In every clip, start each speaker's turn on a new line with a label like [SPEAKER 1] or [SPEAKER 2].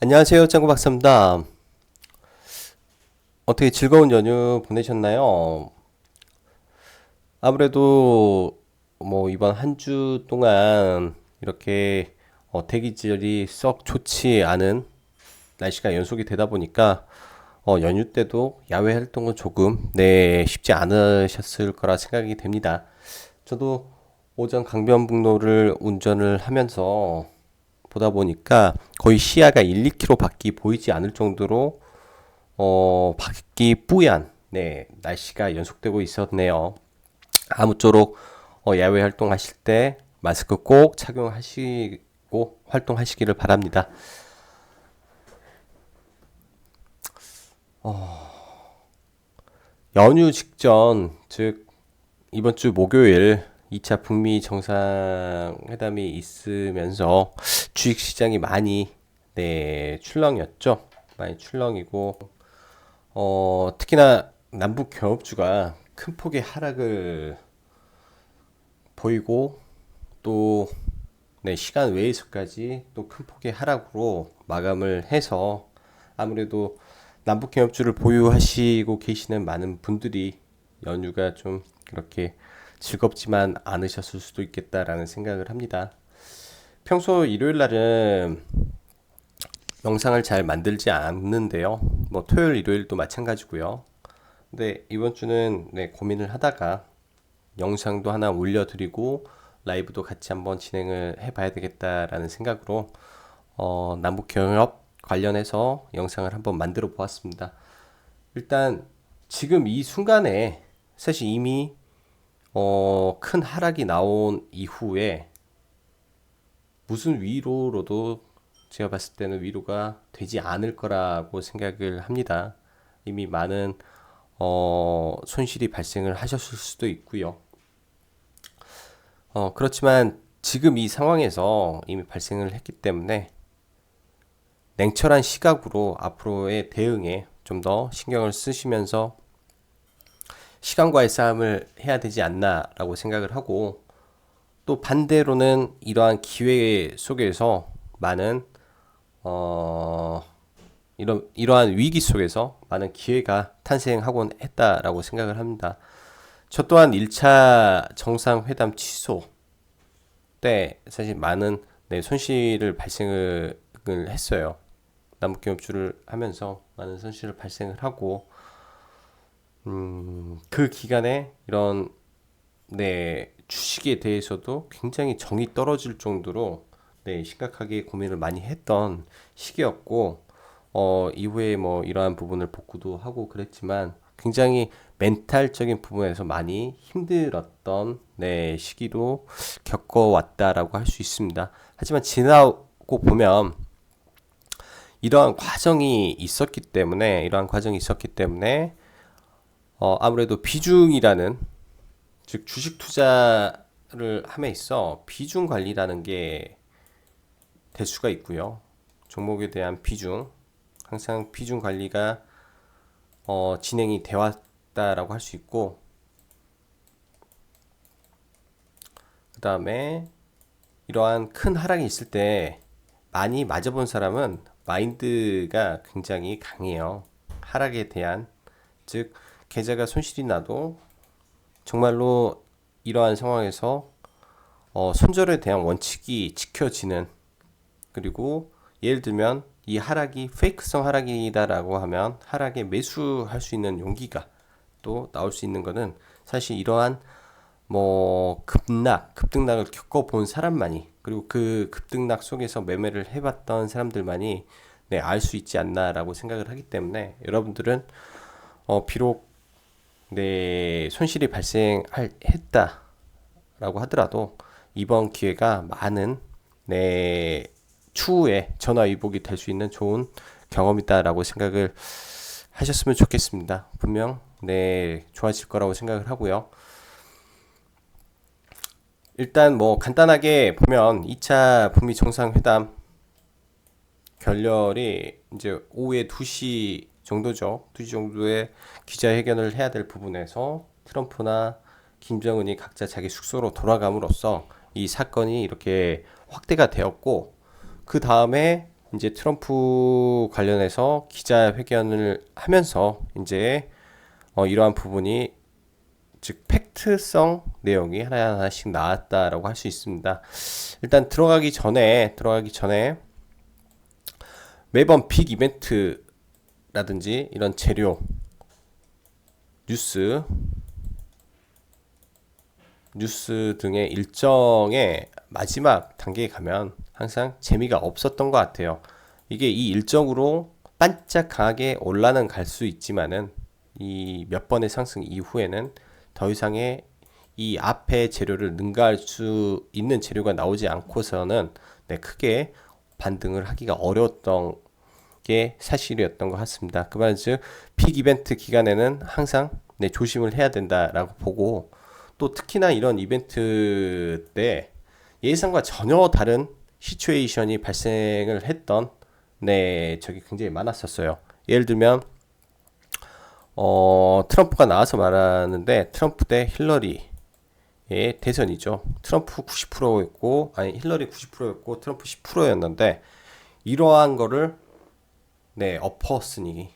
[SPEAKER 1] 안녕하세요, 짱구 박사입니다. 어떻게 즐거운 연휴 보내셨나요? 아무래도 뭐 이번 한 주 동안 이렇게 대기질이 썩 좋지 않은 날씨가 연속이 되다 보니까 연휴 때도 야외 활동은 조금 쉽지 않으셨을 거라 생각이 됩니다. 저도 오전 강변북로를 운전을 하면서 보다 보니까 거의 시야가 1, 2km 밖이 보이지 않을 정도로 밖이 뿌연 날씨가 연속되고 있었네요. 아무쪼록 야외 활동하실 때 마스크 꼭 착용하시고 활동하시기를 바랍니다. 연휴 직전, 즉 이번 주 목요일 2차 북미 정상회담이 있으면서 주식 시장이 많이 출렁였죠. 많이 출렁이고 특히나 남북 경업주가 큰 폭의 하락을 보이고 또 시간 외에서까지 또 큰 폭의 하락으로 마감을 해서 아무래도 남북 경업주를 보유하시고 계시는 많은 분들이 연휴가 좀 그렇게 즐겁지만 않으셨을 수도 있겠다라는 생각을 합니다. 평소 일요일 날은 영상을 잘 만들지 않는데요. 뭐 토요일, 일요일도 마찬가지고요. 근데 이번 주는 고민을 하다가 영상도 하나 올려드리고 라이브도 같이 한번 진행을 해봐야 되겠다라는 생각으로 남북 경협 관련해서 영상을 한번 만들어 보았습니다. 일단 지금 이 순간에 사실 이미 큰 하락이 나온 이후에 무슨 위로로도 제가 봤을 때는 위로가 되지 않을 거라고 생각을 합니다. 이미 많은 손실이 발생을 하셨을 수도 있고요. 그렇지만 지금 이 상황에서 이미 발생을 했기 때문에 냉철한 시각으로 앞으로의 대응에 좀 더 신경을 쓰시면서 시간과의 싸움을 해야 되지 않나라고 생각을 하고 또 반대로는 이러한 기회 속에서 많은 어, 이러한 위기 속에서 많은 기회가 탄생하곤 했다라고 생각을 합니다. 저 또한 1차 정상회담 취소 때 사실 많은 손실을 발생을 했어요. 남북경협주를 하면서 많은 손실을 발생을 하고 그 기간에 이런 주식에 대해서도 굉장히 정이 떨어질 정도로 심각하게 고민을 많이 했던 시기였고 이후에 뭐 이러한 부분을 복구도 하고 그랬지만 굉장히 멘탈적인 부분에서 많이 힘들었던 시기도 겪어왔다라고 할 수 있습니다. 하지만 지나고 보면 이러한 과정이 있었기 때문에 아무래도 비중이라는 즉 주식 투자를 함에 있어 비중 관리라는 게 될 수가 있고요. 종목에 대한 비중 항상 비중 관리가 진행이 되어 왔다라고 할 수 있고 그 다음에 이러한 큰 하락이 있을 때 많이 맞아본 사람은 마인드가 굉장히 강해요. 하락에 대한 즉 계좌가 손실이 나도 정말로 이러한 상황에서 손절에 대한 원칙이 지켜지는 그리고 예를 들면 이 하락이 페이크성 하락이다라고 하면 하락에 매수할 수 있는 용기가 또 나올 수 있는 거는 사실 이러한 뭐 급등락을 겪어본 사람만이 그리고 그 급등락 속에서 매매를 해봤던 사람들만이 알 수 있지 않나라고 생각을 하기 때문에 여러분들은 비록 손실이 발생했다라고 하더라도 이번 기회가 많은 추후에 전화위복이 될 수 있는 좋은 경험이다라고 생각을 하셨으면 좋겠습니다. 분명 좋아질 거라고 생각을 하고요. 일단 뭐 간단하게 보면 2차 북미 정상회담 결렬이 이제 오후에 2시 정도죠. 2시 정도에 기자회견을 해야 될 부분에서 트럼프나 김정은이 각자 자기 숙소로 돌아감으로써 이 사건이 이렇게 확대가 되었고 그 다음에 이제 트럼프 관련해서 기자회견을 하면서 이제 이러한 부분이 즉 팩트성 내용이 하나하나씩 나왔다라고 할 수 있습니다. 일단 들어가기 전에 매번 빅 이벤트라든지 이런 재료, 뉴스 등의 일정의 마지막 단계에 가면 항상 재미가 없었던 것 같아요. 이게 이 일정으로 반짝 강하게 올라는 갈 수 있지만은 이 몇 번의 상승 이후에는 더 이상의 이 앞에 재료를 능가할 수 있는 재료가 나오지 않고서는 크게 반등을 하기가 어려웠던 게 사실이었던 것 같습니다. 그 말은 즉 픽 이벤트 기간에는 항상 조심을 해야 된다라고 보고, 또 특히나 이런 이벤트 때 예상과 전혀 다른 시츄에이션이 발생을 했던 적이 굉장히 많았었어요. 예를 들면 트럼프가 나와서 말하는데 트럼프 대 힐러리의 대선이죠. 트럼프 90%였고 힐러리 90%였고 트럼프 10%였는데 이러한 거를 엎었으니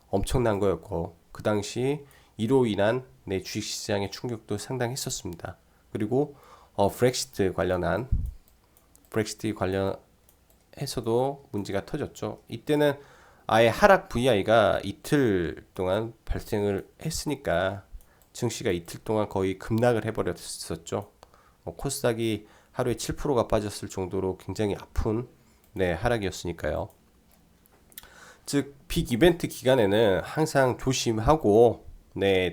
[SPEAKER 1] 엄청난 거였고, 그 당시 이로 인한 주식시장의 충격도 상당했었습니다. 그리고 브렉시트 관련해서도 문제가 터졌죠. 이때는 아예 하락 VI가 이틀 동안 발생을 했으니까 증시가 이틀 동안 거의 급락을 해버렸었죠. 코스닥이 하루에 7%가 빠졌을 정도로 굉장히 아픈 하락이었으니까요. 즉 빅 이벤트 기간에는 항상 조심하고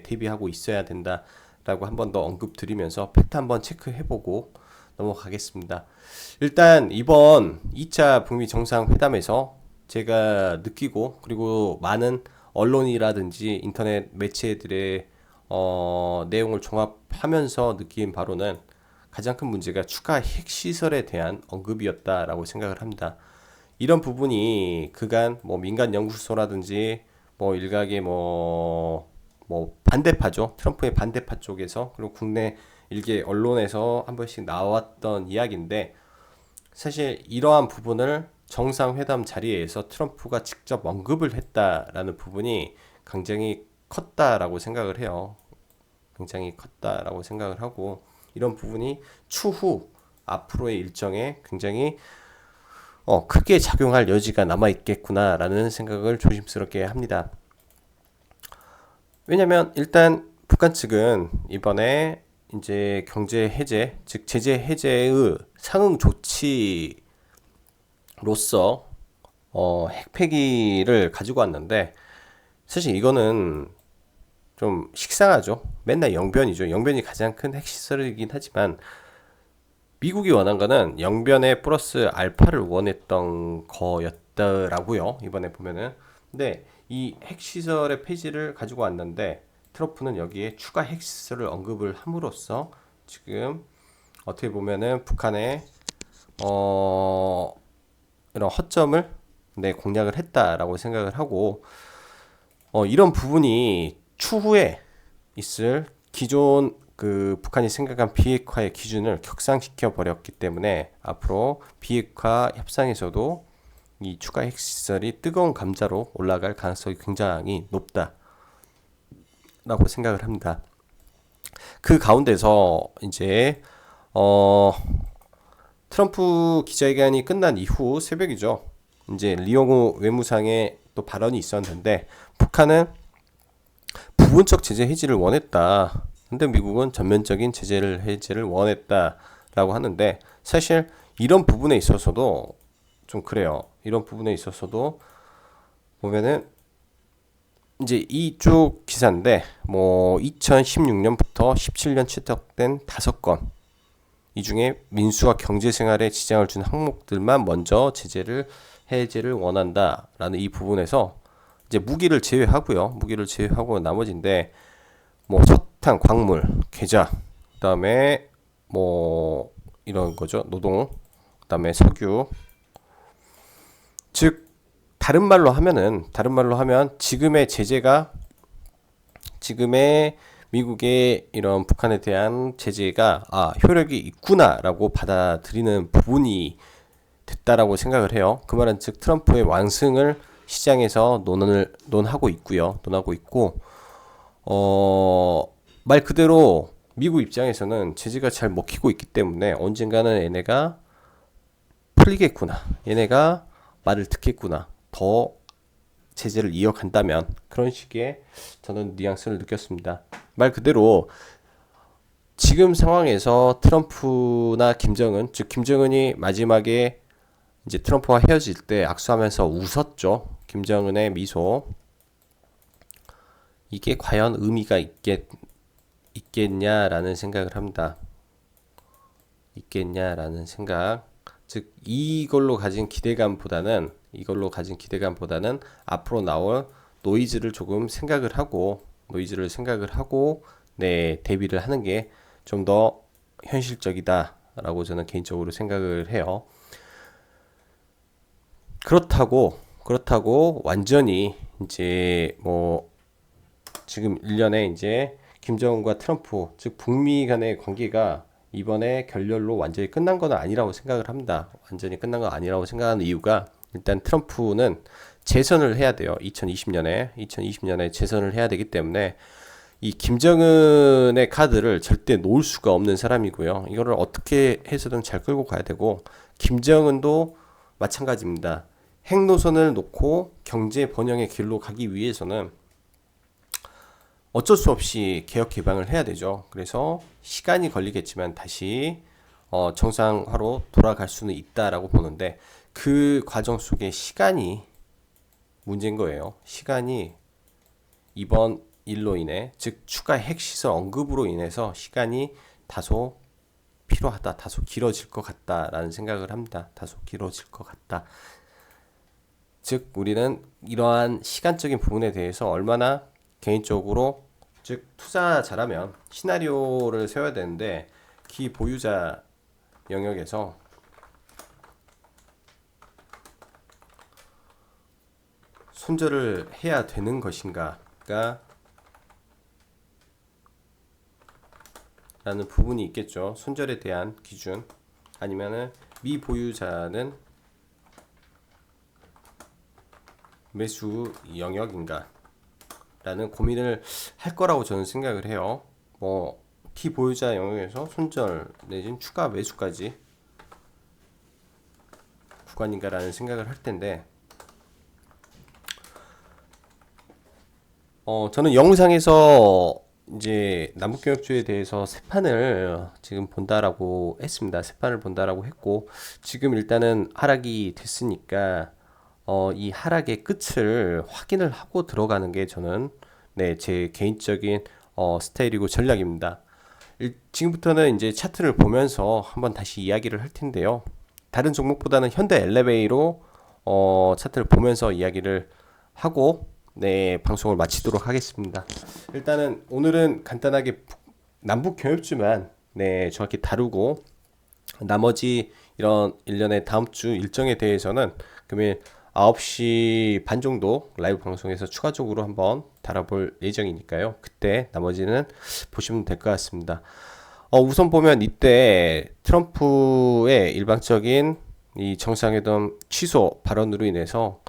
[SPEAKER 1] 대비하고 있어야 된다라고 한 번 더 언급드리면서 팩트 한번 체크해보고 넘어가겠습니다. 일단 이번 2차 북미 정상회담에서 제가 느끼고, 그리고 많은 언론이라든지 인터넷 매체들의 내용을 종합하면서 느낀 바로는 가장 큰 문제가 추가 핵시설에 대한 언급이었다라고 생각을 합니다. 이런 부분이 그간 민간 연구소라든지 일각의 반대파죠. 트럼프의 반대파 쪽에서, 그리고 국내 일개 언론에서 한 번씩 나왔던 이야기인데, 사실 이러한 부분을 정상회담 자리에서 트럼프가 직접 언급을 했다라는 부분이 굉장히 컸다라고 생각을 해요. 굉장히 컸다라고 생각을 하고, 이런 부분이 추후 앞으로의 일정에 굉장히 크게 작용할 여지가 남아있겠구나라는 생각을 조심스럽게 합니다. 왜냐면 일단 북한 측은 이번에 이제 경제 해제, 즉 제재 해제의 상응 조치로서 핵폐기를 가지고 왔는데, 사실 이거는 좀 식상하죠. 맨날 영변이죠. 영변이 가장 큰 핵시설이긴 하지만 미국이 원한 거는 영변에 플러스 알파를 원했던 거였더라고요. 이번에 보면은. 근데 이 핵시설의 폐지를 가지고 왔는데 트럼프는 여기에 추가 핵시설을 언급을 함으로써 지금 어떻게 보면은 북한의 이런 허점을 공략을 했다라고 생각을 하고, 이런 부분이 추후에 있을 기존 북한이 생각한 비핵화의 기준을 격상시켜 버렸기 때문에 앞으로 비핵화 협상에서도 이 추가 핵시설이 뜨거운 감자로 올라갈 가능성이 굉장히 높다라고 생각을 합니다. 그 가운데서 이제 트럼프 기자회견이 끝난 이후 새벽이죠. 이제 리용우 외무상의 또 발언이 있었는데, 북한은 부분적 제재 해지를 원했다. 근데 미국은 전면적인 해제를 원했다라고 하는데, 사실 이런 부분에 있어서도 좀 그래요. 이런 부분에 있어서도 보면은 이제 이쪽 기사인데 2016년부터 17년 채택된 5건, 이 중에 민수와 경제생활에 지장을 준 항목들만 먼저 해제를 원한다라는 이 부분에서 이제 무기를 제외하고 나머지인데 석탄, 광물, 계좌, 그다음에 이런 거죠. 노동, 그다음에 석유. 즉 다른 말로 하면 지금의 미국의 이런 북한에 대한 제재가 효력이 있구나라고 받아들이는 부분이 됐다라고 생각을 해요. 그 말은 즉 트럼프의 완승을 시장에서 논하고 있고요. 논하고 있고 말 그대로 미국 입장에서는 제재가 잘 먹히고 있기 때문에 언젠가는 얘네가 풀리겠구나. 얘네가 말을 듣겠구나. 더 제재를 이어간다면 그런 식의 저는 뉘앙스를 느꼈습니다. 말 그대로 지금 상황에서 트럼프나 김정은, 즉 김정은이 마지막에 이제 트럼프와 헤어질 때 악수하면서 웃었죠. 김정은의 미소. 이게 과연 의미가 있겠냐라는 생각을 합니다. 있겠냐라는 생각. 즉 이걸로 가진 기대감보다는 앞으로 나올 노이즈를 생각을 하고 네, 대비를 하는 게 좀 더 현실적이다라고 저는 개인적으로 생각을 해요. 그렇다고 완전히 이제 뭐 지금 1년에 이제 김정은과 트럼프 즉 북미 간의 관계가 이번에 결렬로 완전히 끝난 건 아니라고 생각을 합니다. 완전히 끝난 건 아니라고 생각하는 이유가 일단 트럼프는 재선을 해야 돼요. 2020년에 재선을 해야 되기 때문에 이 김정은의 카드를 절대 놓을 수가 없는 사람이고요. 이거를 어떻게 해서든 잘 끌고 가야 되고 김정은도 마찬가지입니다. 핵노선을 놓고 경제 번영의 길로 가기 위해서는 어쩔 수 없이 개혁 개방을 해야 되죠. 그래서 시간이 걸리겠지만 다시 정상화로 돌아갈 수는 있다라고 보는데 그 과정 속에 시간이 문제인 거예요. 시간이 이번 일로 인해 즉 추가 핵시설 언급으로 인해서 시간이 다소 필요하다. 다소 길어질 것 같다라는 생각을 합니다. 다소 길어질 것 같다. 즉 우리는 이러한 시간적인 부분에 대해서 얼마나 개인적으로 즉 투자자라면 시나리오를 세워야 되는데 기보유자 영역에서 손절을 해야 되는 것인가가 라는 부분이 있겠죠. 손절에 대한 기준 아니면은 미보유자는 매수 영역인가 라는 고민을 할 거라고 저는 생각을 해요. 뭐 기보유자 영역에서 손절 내지는 추가 매수까지 구간인가라는 생각을 할 텐데 저는 영상에서 이제 남북경협주에 대해서 세 판을 지금 본다라고 했습니다. 세 판을 본다라고 했고 지금 일단은 하락이 됐으니까 이 하락의 끝을 확인을 하고 들어가는 게 저는 네, 제 개인적인 스타일이고 전략입니다. 지금부터는 이제 차트를 보면서 한번 다시 이야기를 할 텐데요. 다른 종목보다는 현대 엘리베이로 차트를 보면서 이야기를 하고 네, 방송을 마치도록 하겠습니다. 일단은 오늘은 간단하게 남북 경협주만 네, 정확히 다루고 나머지 이런 일련의 다음 주 일정에 대해서는 금일 9시 반 정도 라이브 방송에서 추가적으로 한번 다뤄볼 예정이니까요. 그때 나머지는 보시면 될 것 같습니다. 우선 보면 이때 트럼프의 일방적인 이 정상회담 취소 발언으로 인해서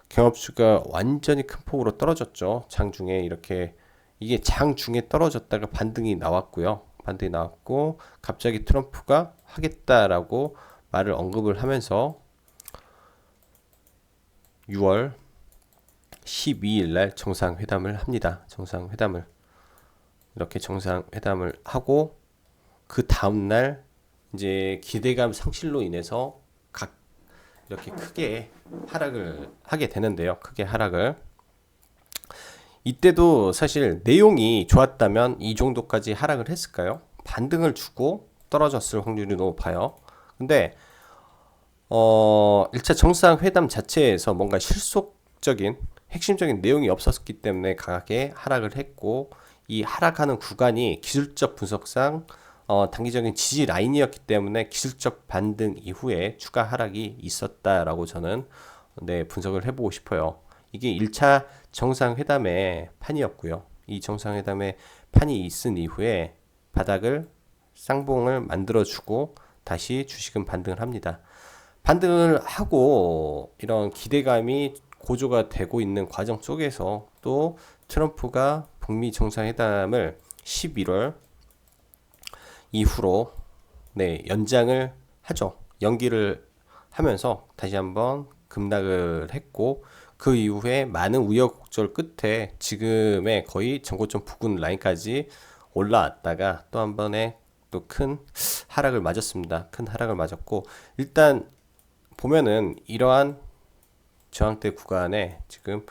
[SPEAKER 1] 경업주가 완전히 큰 폭으로 떨어졌죠. 장중에 이렇게 이게 장중에 떨어졌다가 반등이 나왔고요. 반등이 나왔고 갑자기 트럼프가 하겠다라고 말을 언급을 하면서 6월 12일 날 정상회담을 합니다. 정상회담을 이렇게 정상회담을 하고 그 다음 날 이제 기대감 상실로 인해서 이렇게 크게 하락을 하게 되는데요. 크게 하락을. 이때도 사실 내용이 좋았다면 이 정도까지 하락을 했을까요? 반등을 주고 떨어졌을 확률이 높아요. 근데 1차 정상회담 자체에서 뭔가 실속적인 핵심적인 내용이 없었기 때문에 강하게 하락을 했고 이 하락하는 구간이 기술적 분석상 단기적인 지지 라인이었기 때문에 기술적 반등 이후에 추가 하락이 있었다라고 저는 네, 분석을 해보고 싶어요. 이게 1차 정상회담의 판이었고요. 이 정상회담의 판이 있은 이후에 바닥을 쌍봉을 만들어주고 다시 주식은 반등을 합니다. 반등을 하고 이런 기대감이 고조가 되고 있는 과정 속에서 또 트럼프가 북미 정상회담을 11월 이후로 연장을 하죠. 연기를 하면서 다시 한번 급락을 했고 그 이후에 많은 우여곡절 끝에 지금의 거의 전고점 부근 라인까지 올라왔다가 또 한 번에 또 큰 하락을 맞았습니다. 큰 하락을 맞았고 일단 보면은 이러한 저항대 구간에 지금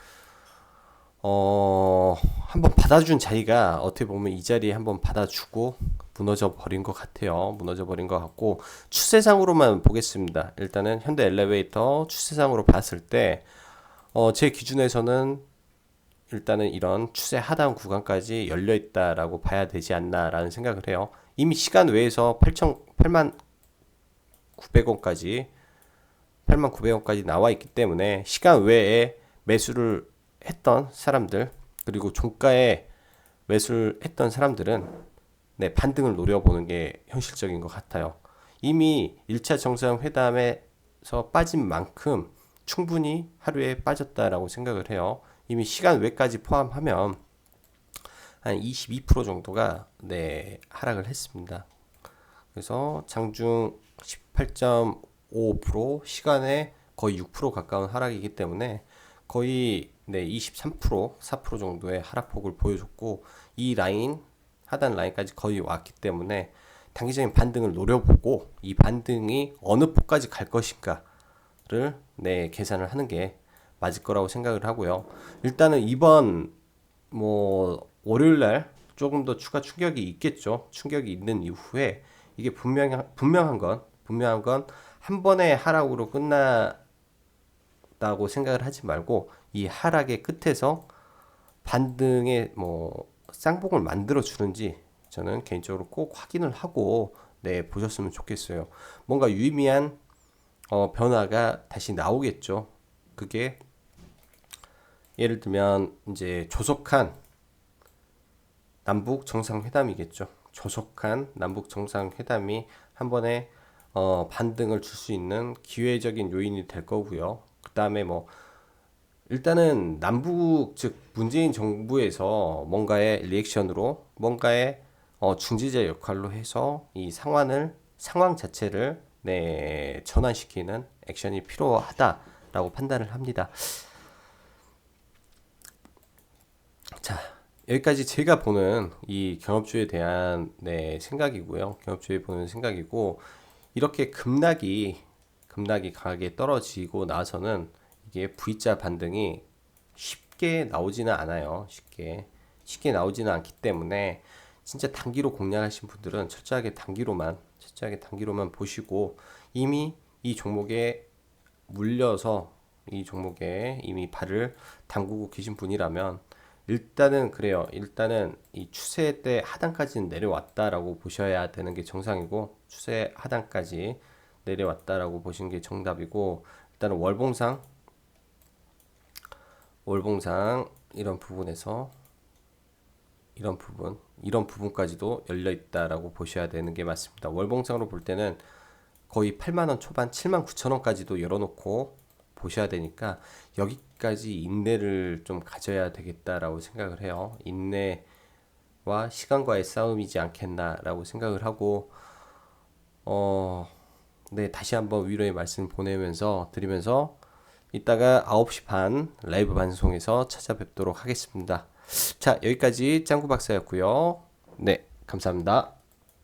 [SPEAKER 1] 한번 받아준 자리가 어떻게 보면 이 자리에 한번 받아주고 무너져 버린 것 같아요. 무너져 버린 것 같고 추세상으로만 보겠습니다. 일단은 현대 엘리베이터 추세상으로 봤을 때 제 기준에서는 일단은 이런 추세 하단 구간까지 열려 있다라고 봐야 되지 않나라는 생각을 해요. 이미 시간 외에서 8만 900원까지 8만 900원까지 나와 있기 때문에 시간 외에 매수를 했던 사람들 그리고 종가에 매수를 했던 사람들은 반등을 노려보는 게 현실적인 것 같아요. 이미 1차 정상회담에서 빠진 만큼 충분히 하루에 빠졌다라고 생각을 해요. 이미 시간 외까지 포함하면 한 22% 정도가 하락을 했습니다. 그래서 장중 18.5% 시간에 거의 6% 가까운 하락이기 때문에 거의 23% 4% 정도의 하락폭을 보여줬고 이 라인 하단 라인까지 거의 왔기 때문에 단기적인 반등을 노려보고 이 반등이 어느 폭까지 갈 것인가를 계산을 하는 게 맞을 거라고 생각을 하고요. 일단은 이번 월요일 날 조금 더 추가 충격이 있겠죠. 충격이 있는 이후에 이게 분명한 건 한 번의 하락으로 끝났다고 생각을 하지 말고 이 하락의 끝에서 반등의 쌍봉을 만들어 주는지 저는 개인적으로 꼭 확인을 하고 보셨으면 좋겠어요. 뭔가 유의미한 변화가 다시 나오겠죠. 그게 예를 들면 이제 조속한 남북 정상회담이겠죠. 조속한 남북 정상회담이 한 번에 반등을 줄 수 있는 기회적인 요인이 될 거고요. 그 다음에 일단은 남북 즉 문재인 정부에서 뭔가의 리액션으로 뭔가의 중재자 역할로 해서 이 상황 자체를 전환시키는 액션이 필요하다라고 판단을 합니다. 자, 여기까지 제가 보는 이 경업주에 대한 생각이고요. 경업주에 보는 생각이고 이렇게 급락이 강하게 떨어지고 나서는 이게 V자 반등이 쉽게 나오지는 않아요. 쉽게 나오지는 않기 때문에 진짜 단기로 공략하신 분들은 철저하게 단기로만 보시고 이미 이 종목에 물려서 이 종목에 이미 발을 담그고 계신 분이라면 일단은 그래요. 일단은 이 추세 때 하단까지는 내려왔다라고 보셔야 되는 게 정상이고 추세 하단까지 내려왔다라고 보시는 게 정답이고 일단은 월봉상 이런 부분에서 이런 부분까지도 열려 있다라고 보셔야 되는 게 맞습니다. 월봉상으로 볼 때는 거의 8만 원 초반 7만 9천 원까지도 열어놓고 보셔야 되니까 여기까지 인내를 좀 가져야 되겠다라고 생각을 해요. 인내와 시간과의 싸움이지 않겠나라고 생각을 하고 다시 한번 위로의 말씀 드리면서 이따가 9시 반 라이브 방송에서 찾아뵙도록 하겠습니다. 자, 여기까지 짱구 박사였고요. 네, 감사합니다.